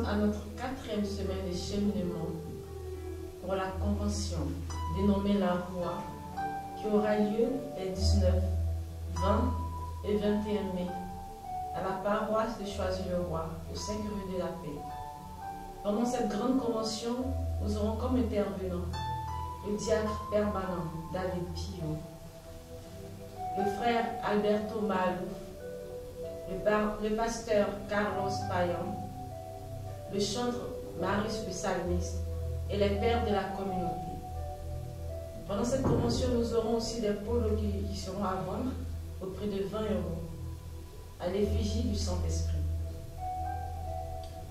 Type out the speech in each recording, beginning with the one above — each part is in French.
sommes à notre 4e semaine de cheminement pour la convention dénommée la Roi qui aura lieu les 19, 20 et 21 mai à la paroisse de Choisy-le-Roi, au 5 rue de la Paix. Pendant cette grande convention, nous aurons comme intervenants le diacre permanent David Pio, le frère Alberto Malouf, le pasteur Carlos Payan, le chantre Marius le psalmiste et les pères de la communauté. Pendant cette convention, nous aurons aussi des polos qui seront à vendre au prix de 20 € à l'effigie du Saint-Esprit.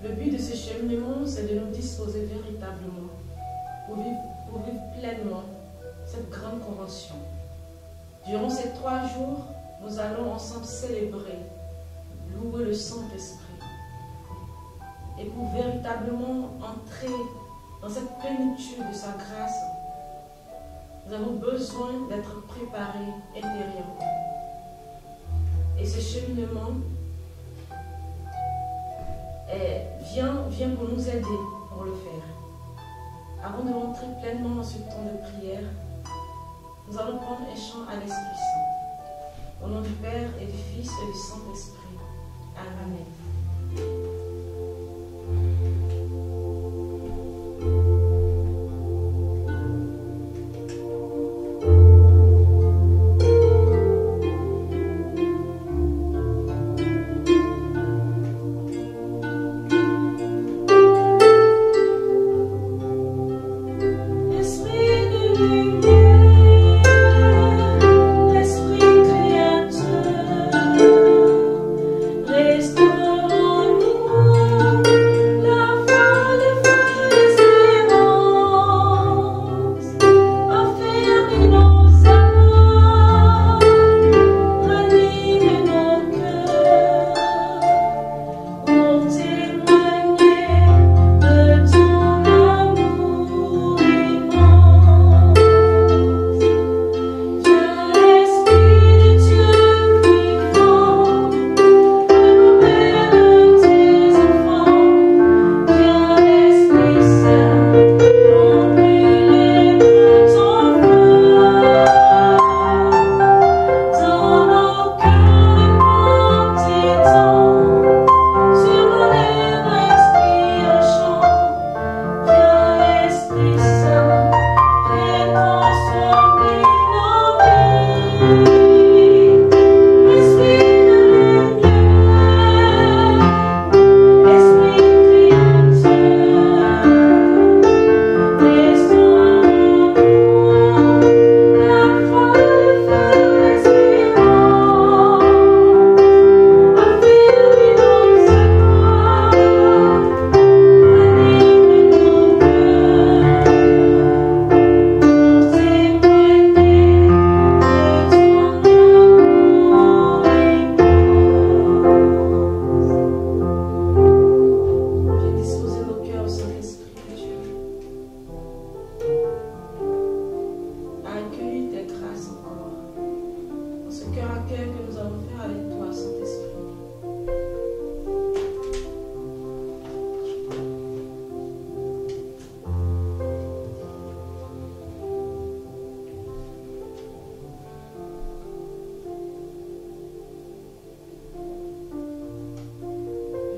Le but de ce cheminement, c'est de nous disposer véritablement pour vivre pleinement cette grande convention. Durant ces 3 jours, nous allons ensemble célébrer, louer le Saint-Esprit. Et pour véritablement entrer dans cette plénitude de sa grâce, nous avons besoin d'être préparés intérieurement. Et ce cheminement vient pour nous aider pour le faire. Avant de rentrer pleinement dans ce temps de prière, nous allons prendre un chant à l'Esprit Saint. Au nom du Père et du Fils et du Saint-Esprit. Amen.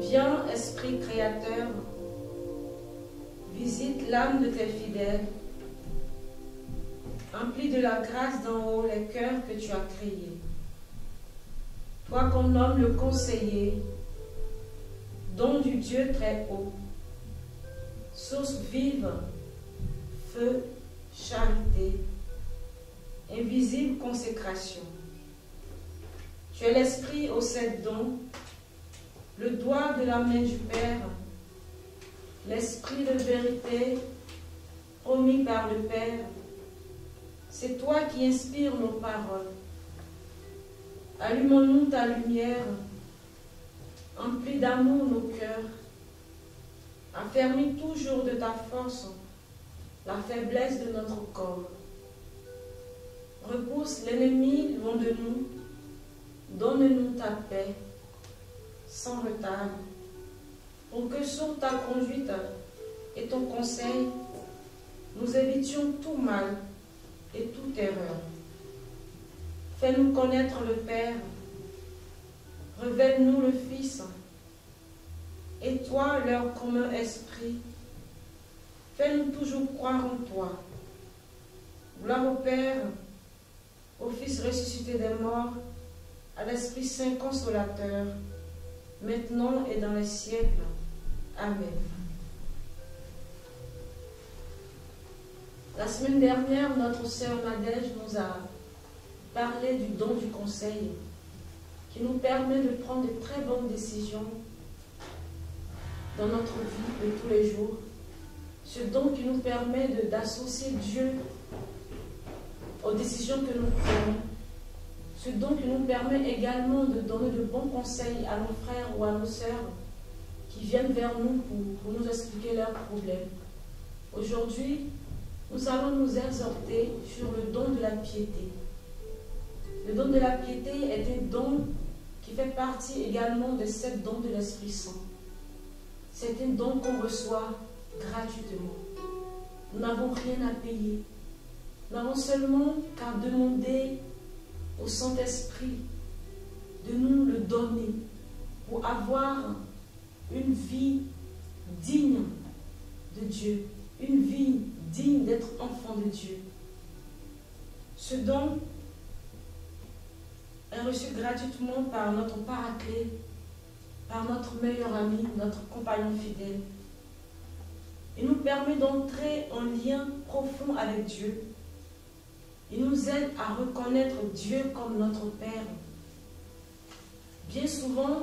Viens, Esprit créateur, visite l'âme de tes fidèles, emplis de la grâce d'en haut les cœurs que tu as créés. Toi qu'on nomme le conseiller, don du Dieu très haut, source vive, feu, charité, invisible consécration. Tu es l'Esprit aux 7 dons, le doigt de la main du Père, l'Esprit de vérité promis par le Père. C'est toi qui inspires nos paroles. Allumons-nous ta lumière, emplis d'amour nos cœurs, affermis toujours de ta force la faiblesse de notre corps. Repousse l'ennemi loin de nous, donne-nous ta paix, sans retard, pour que sur ta conduite et ton conseil, nous évitions tout mal et toute erreur. Fais-nous connaître le Père, révèle-nous le Fils, et toi, leur commun esprit, fais-nous toujours croire en toi. Gloire au Père, au Fils ressuscité des morts, à l'Esprit Saint consolateur, maintenant et dans les siècles. Amen. La semaine dernière, notre sœur Nadège nous a parlé du don du conseil, qui nous permet de prendre de très bonnes décisions dans notre vie de tous les jours. Ce don qui nous permet d'associer Dieu aux décisions que nous prenons. Ce don qui nous permet également de donner de bons conseils à nos frères ou à nos sœurs qui viennent vers nous pour nous expliquer leurs problèmes. Aujourd'hui, nous allons nous exhorter sur le don de la piété. Le don de la piété est un don qui fait partie également de 7 dons de l'Esprit Saint. C'est un don qu'on reçoit gratuitement. Nous n'avons rien à payer. Nous n'avons seulement qu'à demander au Saint-Esprit de nous le donner pour avoir une vie digne de Dieu, une vie digne d'être enfant de Dieu. Ce don est reçu gratuitement par notre paraclet, par notre meilleur ami, notre compagnon fidèle. Il nous permet d'entrer en lien profond avec Dieu. Il nous aide à reconnaître Dieu comme notre Père. Bien souvent,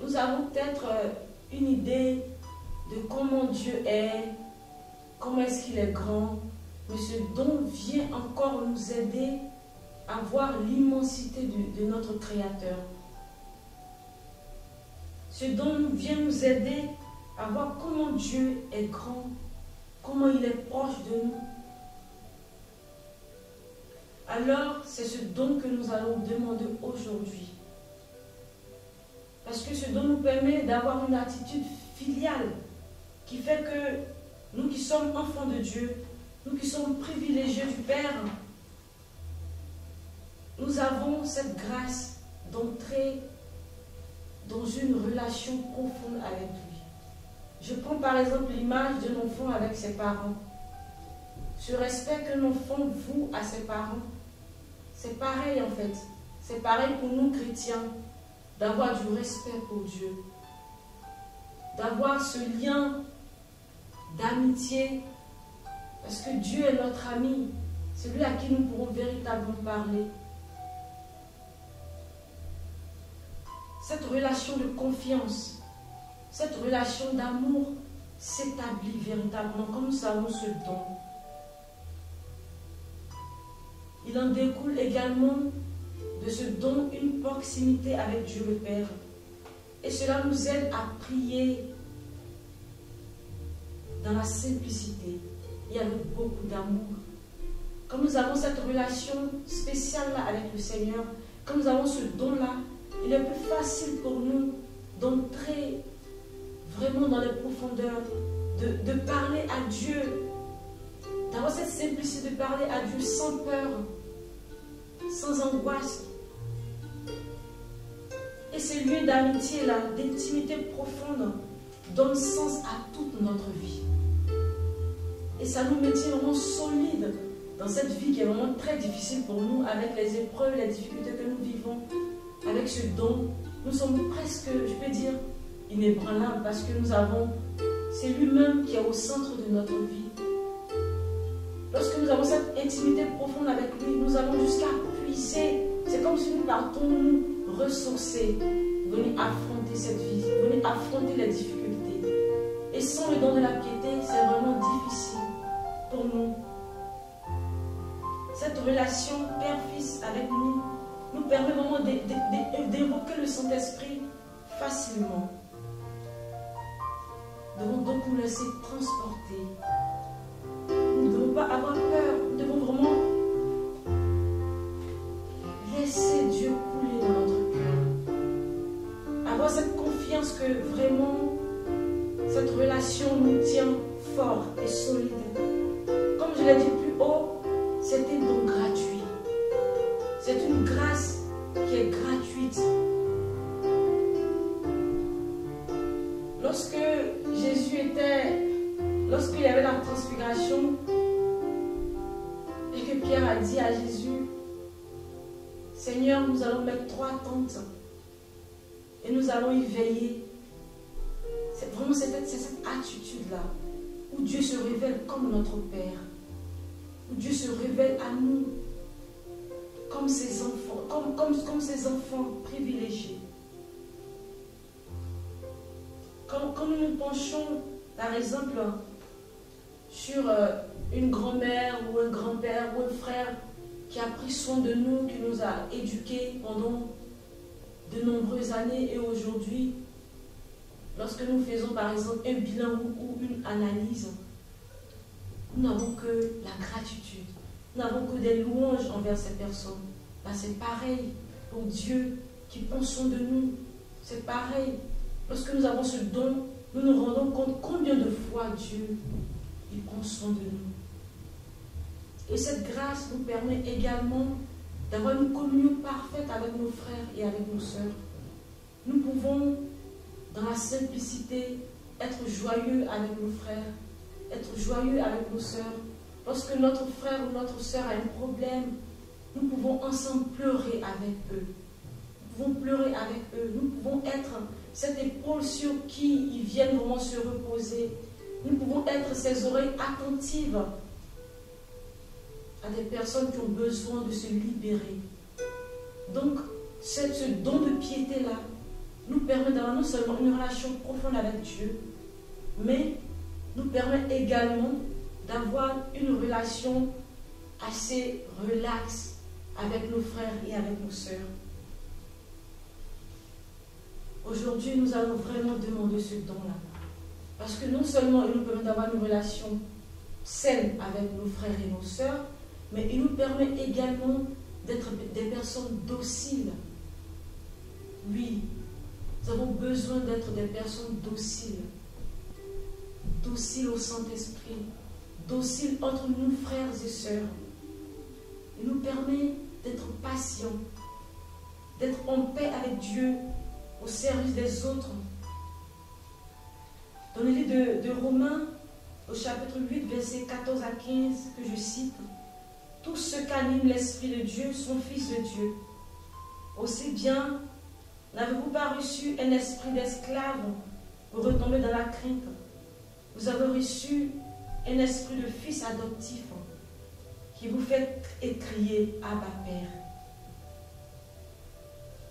nous avons peut-être une idée de comment Dieu est, comment est-ce qu'il est grand, mais ce don vient encore nous aider à voir l'immensité de notre Créateur. Ce don vient nous aider à voir comment Dieu est grand, comment il est proche de nous. Alors, c'est ce don que nous allons demander aujourd'hui. Parce que ce don nous permet d'avoir une attitude filiale qui fait que nous qui sommes enfants de Dieu, nous qui sommes privilégiés du Père, nous avons cette grâce d'entrer dans une relation profonde avec lui. Je prends par exemple l'image d'un enfant avec ses parents. Ce respect que l'enfant voue à ses parents, c'est pareil en fait. C'est pareil pour nous chrétiens, d'avoir du respect pour Dieu, d'avoir ce lien d'amitié, parce que Dieu est notre ami, celui à qui nous pourrons véritablement parler. Cette relation de confiance, cette relation d'amour s'établit véritablement comme nous avons ce don. Il en découle également de ce don une proximité avec Dieu le Père. Et cela nous aide à prier dans la simplicité et avec beaucoup d'amour. Comme nous avons cette relation spéciale-là avec le Seigneur, comme nous avons ce don-là, il est plus facile pour nous d'entrer vraiment dans les profondeurs, de parler à Dieu, d'avoir cette simplicité de parler à Dieu sans peur, sans angoisse. Et ces lieux d'amitié-là, d'intimité profonde, donnent sens à toute notre vie. Et ça nous maintient vraiment solides dans cette vie qui est vraiment très difficile pour nous, avec les épreuves, les difficultés que nous vivons. Avec ce don, nous sommes presque, je peux dire, inébranlables parce que nous avons, c'est lui-même qui est au centre de notre vie. Lorsque nous avons cette intimité profonde avec lui, nous allons jusqu'à puiser. C'est comme si nous partons nous ressourcer, venir affronter cette vie, venir affronter les difficultés. Et sans le don de la piété, c'est vraiment difficile pour nous. Cette relation père-fils avec nous permet vraiment d'évoquer le Saint-Esprit facilement. Nous devons donc nous laisser transporter. Nous ne devons pas avoir peur. Nous devons vraiment laisser Dieu couler dans notre cœur. Avoir cette confiance à ce que vraiment cette relation nous tient fort et solide. Comme je l'ai dit plus haut, c'est un don gratuit. C'est une grâce qui est gratuite. Lorsque lorsqu'il y avait la transfiguration, et que Pierre a dit à Jésus, Seigneur, nous allons mettre 3 tentes et nous allons y veiller. C'est vraiment cette attitude-là où Dieu se révèle comme notre Père, où Dieu se révèle à nous comme ses enfants, comme ses enfants privilégiés. Quand nous nous penchons, par exemple, sur une grand-mère ou un grand-père ou un frère qui a pris soin de nous, qui nous a éduqués pendant de nombreuses années, et aujourd'hui, lorsque nous faisons par exemple un bilan ou une analyse, nous n'avons que la gratitude, nous n'avons que des louanges envers ces personnes. Ben, c'est pareil pour Dieu qui prend soin de nous. C'est pareil. Lorsque nous avons ce don, nous nous rendons compte combien de fois Dieu il prend soin de nous. Et cette grâce nous permet également d'avoir une communion parfaite avec nos frères et avec nos sœurs. Nous pouvons, dans la simplicité, être joyeux avec nos frères, être joyeux avec nos sœurs. Lorsque notre frère ou notre sœur a un problème, nous pouvons ensemble pleurer avec eux. Nous pouvons pleurer avec eux. Nous pouvons être cette épaule sur qui ils viennent vraiment se reposer. Nous pouvons être ces oreilles attentives à des personnes qui ont besoin de se libérer. Donc, ce don de piété-là nous permet d'avoir non seulement une relation profonde avec Dieu, mais nous permet également d'avoir une relation assez relaxe avec nos frères et avec nos sœurs. Aujourd'hui, nous allons vraiment demander ce don-là. Parce que non seulement il nous permet d'avoir une relation saine avec nos frères et nos sœurs, mais il nous permet également d'être des personnes dociles. Oui, nous avons besoin d'être des personnes dociles. Dociles au Saint-Esprit. Dociles entre nous, frères et sœurs. Il nous permet d'être patients, d'être en paix avec Dieu, au service des autres. Dans le livre de Romains, au chapitre 8, versets 14 à 15, que je cite, « Tous ceux qu'anime l'Esprit de Dieu sont fils de Dieu. Aussi bien, n'avez-vous pas reçu un esprit d'esclave pour retomber dans la crainte? Vous avez reçu un esprit de fils adoptif qui vous fait crier Abba Père. »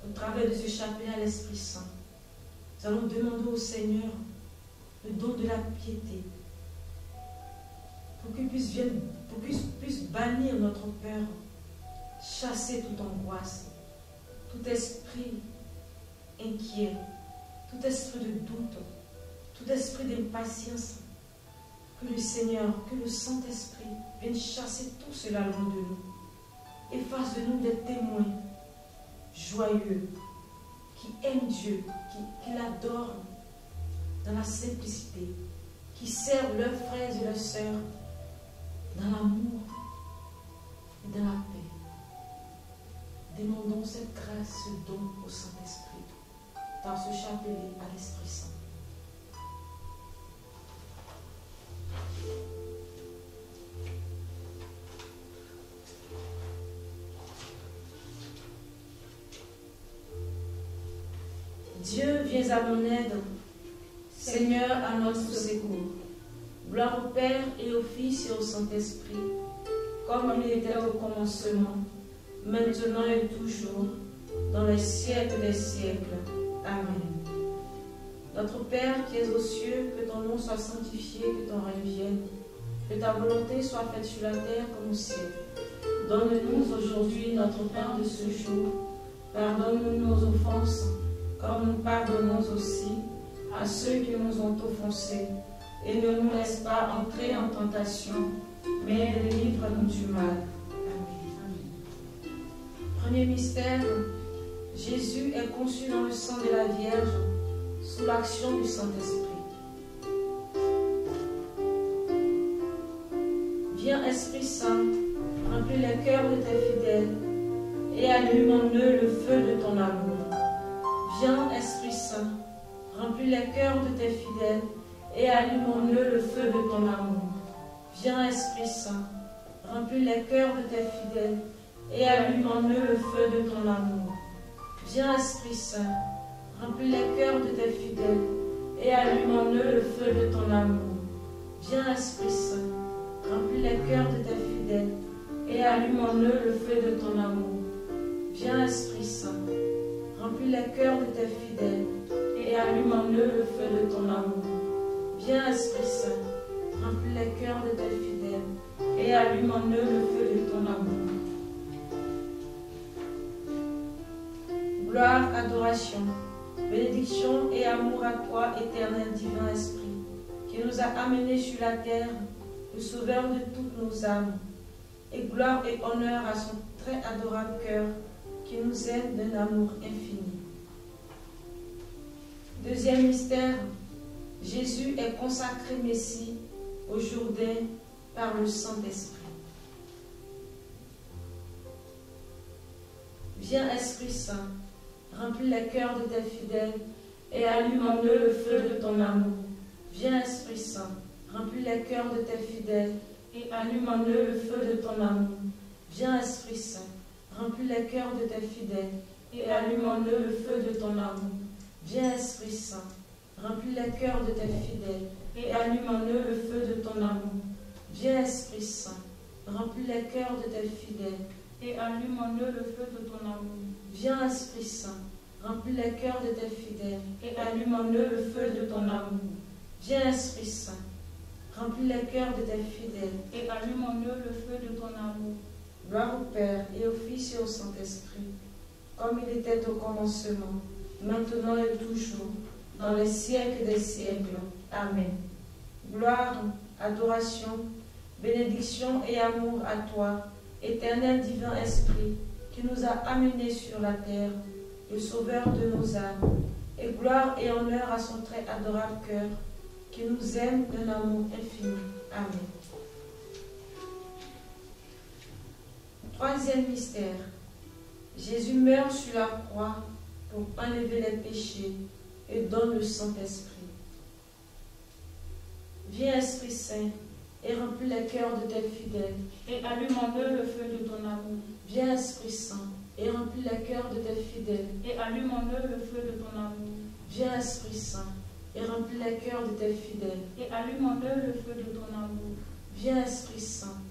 Au travers de ce chapelet à l'Esprit Saint, nous allons demander au Seigneur le don de la piété, pour qu'il puisse bannir notre peur, chasser toute angoisse, tout esprit inquiet, tout esprit de doute, tout esprit d'impatience. Que le Seigneur, que le Saint-Esprit vienne chasser tout cela loin de nous et fasse de nous des témoins joyeux, qui aiment Dieu, qui l'adorent dans la simplicité, qui servent leurs frères et leurs sœurs dans l'amour et dans la paix. Demandons cette grâce, ce don au Saint-Esprit, par ce chapelet à l'Esprit Saint. Dieu, viens à mon aide. Seigneur, à notre secours. Gloire au Père et au Fils et au Saint-Esprit, comme il était au commencement, maintenant et toujours, dans les siècles des siècles. Amen. Notre Père qui es aux cieux, que ton nom soit sanctifié, que ton règne vienne, que ta volonté soit faite sur la terre comme au ciel. Donne-nous aujourd'hui notre pain de ce jour. Pardonne-nous nos offenses, comme nous pardonnons aussi à ceux qui nous ont offensés. Et ne nous laisse pas entrer en tentation, mais délivre-nous du mal. Amen. Premier mystère, Jésus est conçu dans le sang de la Vierge. sous l'action du Saint-Esprit. Viens, Esprit Saint, remplis les cœurs de tes fidèles et allume en eux le feu de ton amour. Viens, Esprit Saint, remplis les cœurs de tes fidèles et allume en eux le feu de ton amour. Viens, Esprit Saint, remplis les cœurs de tes fidèles et allume en eux le feu de ton amour. Viens, Esprit Saint, remplis les cœurs de tes fidèles et allume en eux le feu de ton amour. Viens, Esprit Saint, remplis les cœurs de tes fidèles et allume en eux le feu de ton amour. Viens, Esprit Saint, remplis les cœurs de tes fidèles et allume en eux le feu de ton amour. Viens, Esprit Saint, remplis les cœurs de tes fidèles et allume en eux le feu de ton amour. Gloire, adoration, bénédiction et amour à toi, éternel divin Esprit, qui nous a amenés sur la terre, le sauveur de toutes nos âmes, et gloire et honneur à son très adorable cœur, qui nous aime d'un amour infini. Deuxième mystère, Jésus est consacré Messie au Jourdain par le Saint-Esprit. Viens, Esprit Saint, remplis les cœurs de tes fidèles et allume en eux le feu de ton amour. Viens, Esprit Saint, remplis les cœurs de tes fidèles et allume en eux le feu de ton amour. Viens, Esprit Saint, remplis les cœurs de tes fidèles et allume en eux le feu de ton amour. Viens, Esprit Saint, remplis les cœurs de tes fidèles et allume en eux le feu de ton amour. Viens, Esprit Saint, remplis les cœurs de tes fidèles et allume en eux le feu de ton amour. Viens, Esprit Saint, remplis les cœurs de tes fidèles et allume en eux le feu de ton amour. Viens, Esprit Saint, remplis les cœurs de tes fidèles et allume en eux le feu de ton amour. Gloire au Père et au Fils et au Saint-Esprit, comme il était au commencement, maintenant et toujours, dans les siècles des siècles. Amen. Gloire, adoration, bénédiction et amour à toi, éternel divin Esprit, qui nous a amenés sur la terre, le sauveur de nos âmes, et gloire et honneur à son très adorable cœur, qui nous aime d'un amour infini. Amen. Troisième mystère. Jésus meurt sur la croix pour enlever les péchés et donne le Saint-Esprit. Viens, Esprit Saint, et remplis les cœurs de tes fidèles et allume en eux le feu de ton amour. Viens, Esprit Saint, et remplis les cœurs de tes fidèles et allume en eux le feu de ton amour. Viens, Esprit Saint, et remplis les cœurs de tes fidèles et allume en eux le feu de ton amour. Viens, Esprit Saint,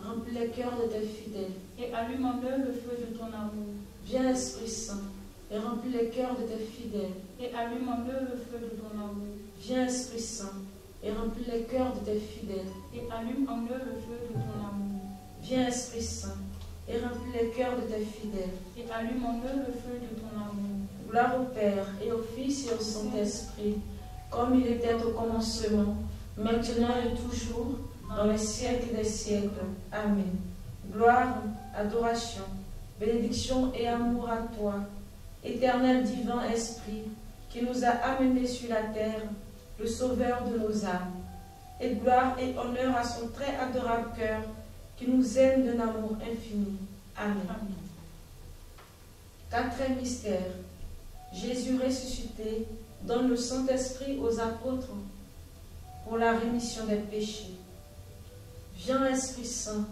remplis les cœurs de tes fidèles et allume en eux le feu de ton amour. Viens, Esprit Saint, et remplis les cœurs de tes fidèles et allume en eux le feu de ton amour. Viens, Esprit Saint, et remplis les cœurs de tes fidèles et allume en eux le feu de ton amour. Viens, Esprit Saint, et remplis les cœurs de tes fidèles et allume en eux le feu de ton amour. Gloire au Père et au Fils et au Saint-Esprit, comme il était au commencement, maintenant et toujours, dans les siècles des siècles. Amen. Gloire, adoration, bénédiction et amour à toi, éternel divin Esprit, qui nous a amenés sur la terre, le sauveur de nos âmes, et gloire et honneur à son très adorable cœur, qui nous aime d'un amour infini. Amen. Amen. Quatrième mystère. Jésus ressuscité donne le Saint-Esprit aux apôtres pour la rémission des péchés. Viens, Esprit Saint,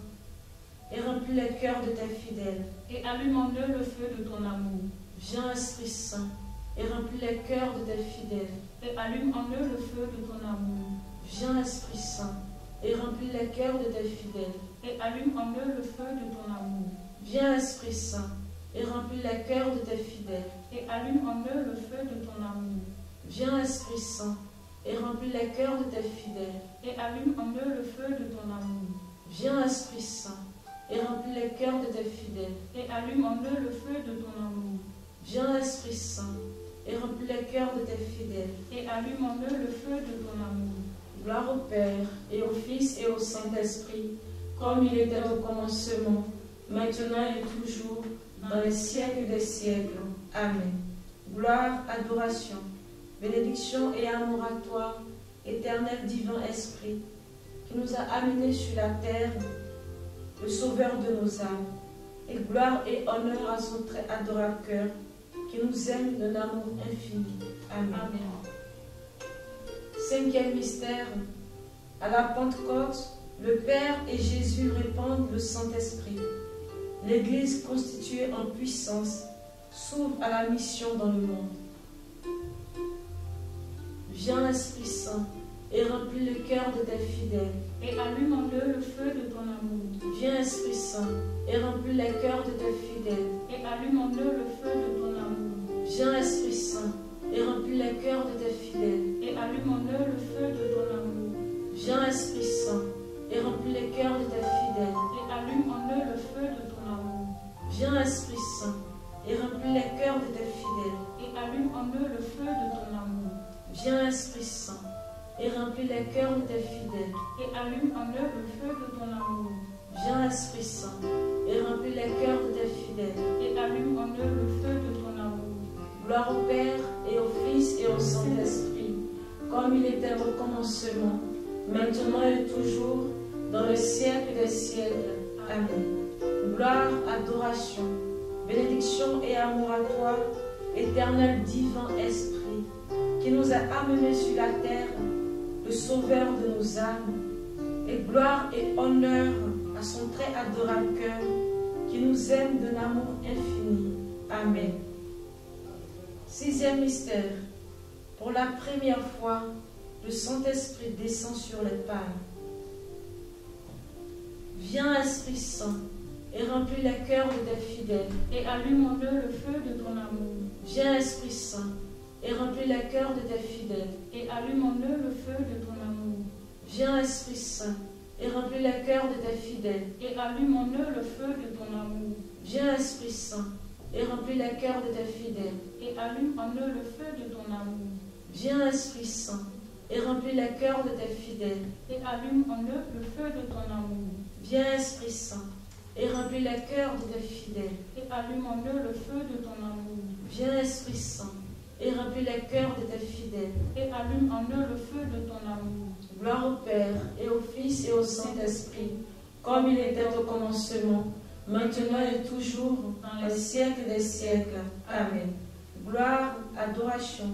et remplis les cœurs de tes fidèles et allume en eux le feu de ton amour. Viens, Esprit Saint, et remplis les cœurs de tes fidèles et allume en eux le feu de ton amour. Viens, Esprit Saint, et remplis les cœurs de tes fidèles et allume en eux le feu de ton amour. Viens, Esprit Saint, et remplis les cœurs de tes fidèles et allume en eux le feu de ton amour. Viens, Esprit Saint, et remplis les cœurs de tes fidèles et allume en eux le feu de ton amour. Viens, Esprit Saint, et remplis les cœurs de tes fidèles et allume en eux le feu de ton amour. Viens, Esprit Saint, et remplis les cœurs de tes fidèles et allume en eux le feu de ton amour. Gloire au Père et au Fils et au Saint-Esprit, comme il était au commencement, maintenant et toujours, dans les siècles des siècles. Amen. Gloire, adoration, bénédiction et amour à toi, éternel divin esprit, qui nous a amenés sur la terre, le sauveur de nos âmes, et gloire et honneur à son très adorable cœur, qui nous aime d'un amour infini. Amen. Amen. Cinquième mystère, à la Pentecôte, le Père et Jésus répandent le Saint-Esprit. L'Église constituée en puissance s'ouvre à la mission dans le monde. Viens, Esprit Saint, et remplis le cœur de tes fidèles. Et allume en eux le feu de ton amour. Viens, Esprit Saint, et remplis les cœurs de tes fidèles. Et allume en eux le feu de ton amour. Viens, Esprit Saint, et remplis les cœurs de tes fidèles. Et allume en eux le feu de ton amour. Viens, Esprit Saint, et remplis les cœurs de tes fidèles. Et allume en eux le feu de ton amour. Viens, Esprit Saint, et remplis les cœurs de tes fidèles. Et allume en eux le feu de ton amour. Viens, Esprit Saint, et remplis les cœurs de tes fidèles. Et allume en eux le feu de ton amour. Viens, Esprit Saint, et remplis les cœurs de tes fidèles. Et allume en eux le feu de ton amour. Gloire au Père, et au Fils, et au Saint-Esprit, comme il était au commencement, maintenant et toujours, dans le siècle des siècles. Amen. Gloire, adoration, bénédiction et amour à toi, éternel divin Esprit, qui nous a amenés sur la terre, le sauveur de nos âmes, et gloire et honneur à son très adorable cœur, qui nous aime d'un amour infini. Amen. Sixième mystère. Pour la première fois, le Saint-Esprit descend sur les palmes. Viens, Esprit Saint, et remplis les cœurs de tes fidèles. Et allume en eux le feu de ton amour. Viens, Esprit Saint, et remplis les cœurs de tes fidèles. Et allume en eux le feu de ton amour. Viens, Esprit Saint, et remplis les cœurs de tes fidèles. Et allume en eux le feu de ton amour. Viens, Esprit Saint, et remplis les cœurs de tes fidèles. Et allume en eux le feu de ton amour. Viens, Esprit Saint, et remplis les cœurs de tes fidèles. Et allume en eux le feu de ton amour. Viens, Esprit Saint, et remplis les cœurs de tes fidèles. Et allume en eux le feu de ton amour. Viens, Esprit Saint, et remplis les cœurs de tes fidèles. Et allume en eux le feu de ton amour. Gloire au Père, et au Fils, et au Saint-Esprit, comme il était au commencement, maintenant et toujours, dans les siècles des siècles. Amen. Gloire, adoration,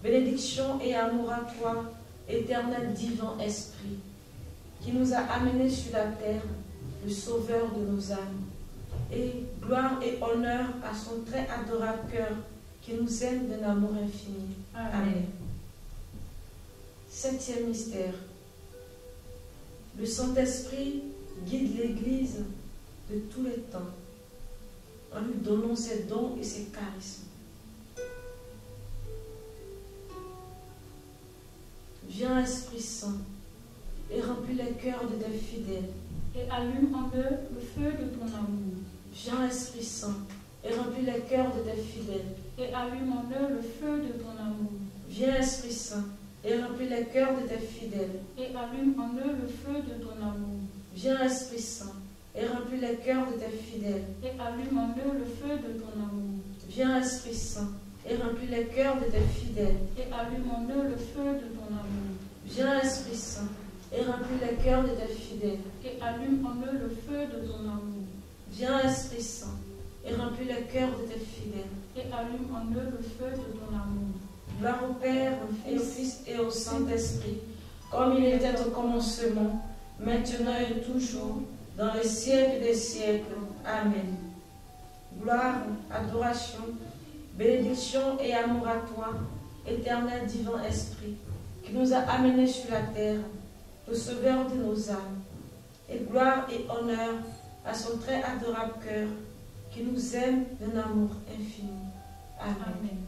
bénédiction et amour à toi, éternel divin Esprit, qui nous a amenés sur la terre, le sauveur de nos âmes, et gloire et honneur à son très adorable cœur, qui nous aime d'un amour infini. Amen. Septième mystère. Le Saint-Esprit guide l'Église de tous les temps, en lui donnant ses dons et ses charismes. Viens, Esprit Saint, et remplis les cœurs de tes fidèles. Et allume en eux le feu de ton amour. Viens, Esprit Saint, et remplis les cœurs de tes fidèles. Et allume en eux le feu de ton amour. Viens, Esprit Saint, et remplis les cœurs de tes fidèles. Et allume en eux le feu de ton amour. Viens, Esprit Saint, et remplis les cœurs de tes fidèles. Et allume en eux le feu de ton amour. Viens, Esprit Saint, et remplis les cœurs de tes fidèles. Et allume en eux le feu de ton amour. Viens, Esprit Saint, et remplis les cœurs de tes fidèles. Et allume en eux le feu de ton amour. Viens, Esprit Saint, et remplis les cœurs de tes fidèles. Et allume en eux le feu de ton amour. Gloire au Père, et au Fils, et au Saint-Esprit, comme il était au commencement, maintenant et toujours, dans les siècles des siècles. Amen. Gloire, adoration, bénédiction et amour à toi, éternel divin Esprit, qui nous a amenés sur la terre, le sauveur de nos âmes, et gloire et honneur à son très adorable cœur, qui nous aime d'un amour infini. Amen. Amen.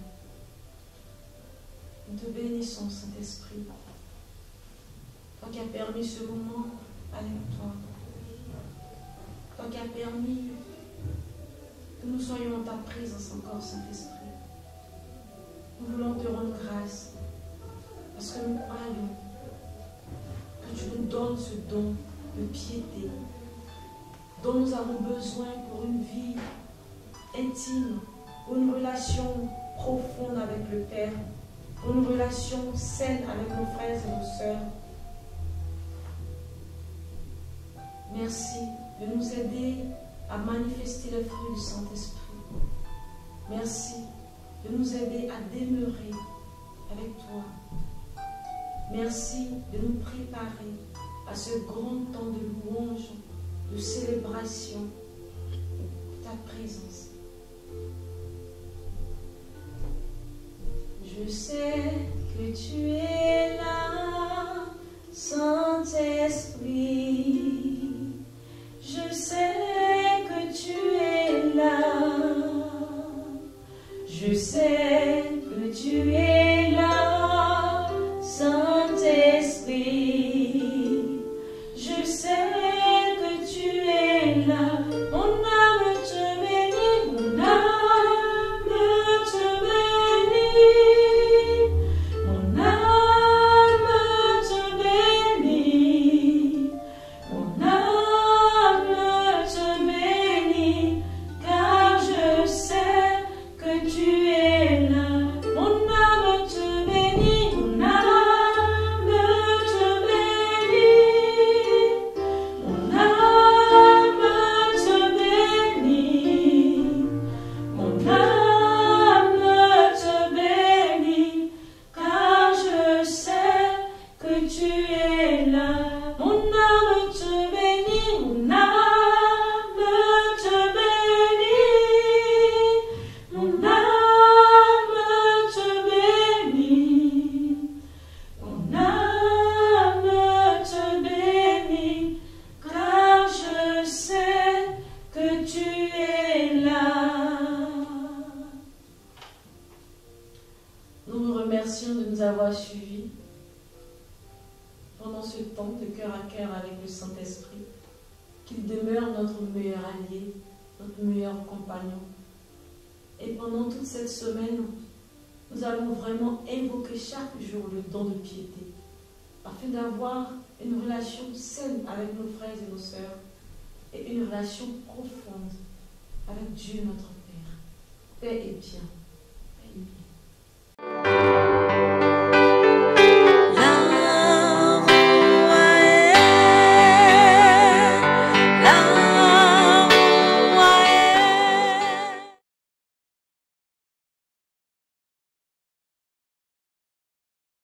Nous te bénissons, Saint-Esprit, toi qui as permis ce moment avec toi, toi qui as permis que nous soyons en ta présence encore, Saint-Esprit. Nous voulons te rendre grâce, parce que nous croyons que tu nous donnes ce don de piété, dont nous avons besoin pour une vie intime, pour une relation profonde avec le Père, pour une relation saine avec nos frères et nos sœurs. Merci de nous aider à manifester le fruit du Saint-Esprit. Merci de nous aider à demeurer avec toi. Merci de nous préparer à ce grand temps de louange, de célébration de ta présence. Je sais que tu es là, Saint-Esprit. Je sais que tu es là. Je sais que tu es là, Saint-Esprit. Je sais que tu es là. Mon âme te bénit, mon âme te bénit. Mon âme te bénit. Mon âme te bénit, car je sais que tu es là. Mon âme te bénit, mon âme te bénit. Mon âme te bénit. Mon âme te bénit, car je sais que tu es là. Mon âme te bénit, mon âme te bénit. Mon âme te bénit. Mon âme te bénit, car je sais que tu es là. Nous vous remercions de nous avoir suivis pendant ce temps de cœur à cœur avec le Saint-Esprit, qu'il demeure notre meilleur allié, notre meilleur compagnon. Et pendant toute cette semaine, nous allons vraiment invoquer chaque jour le don de piété, afin d'avoir une relation saine avec nos frères et nos sœurs, et une relation profonde avec Dieu notre Père. Paix et bien. Paix et bien.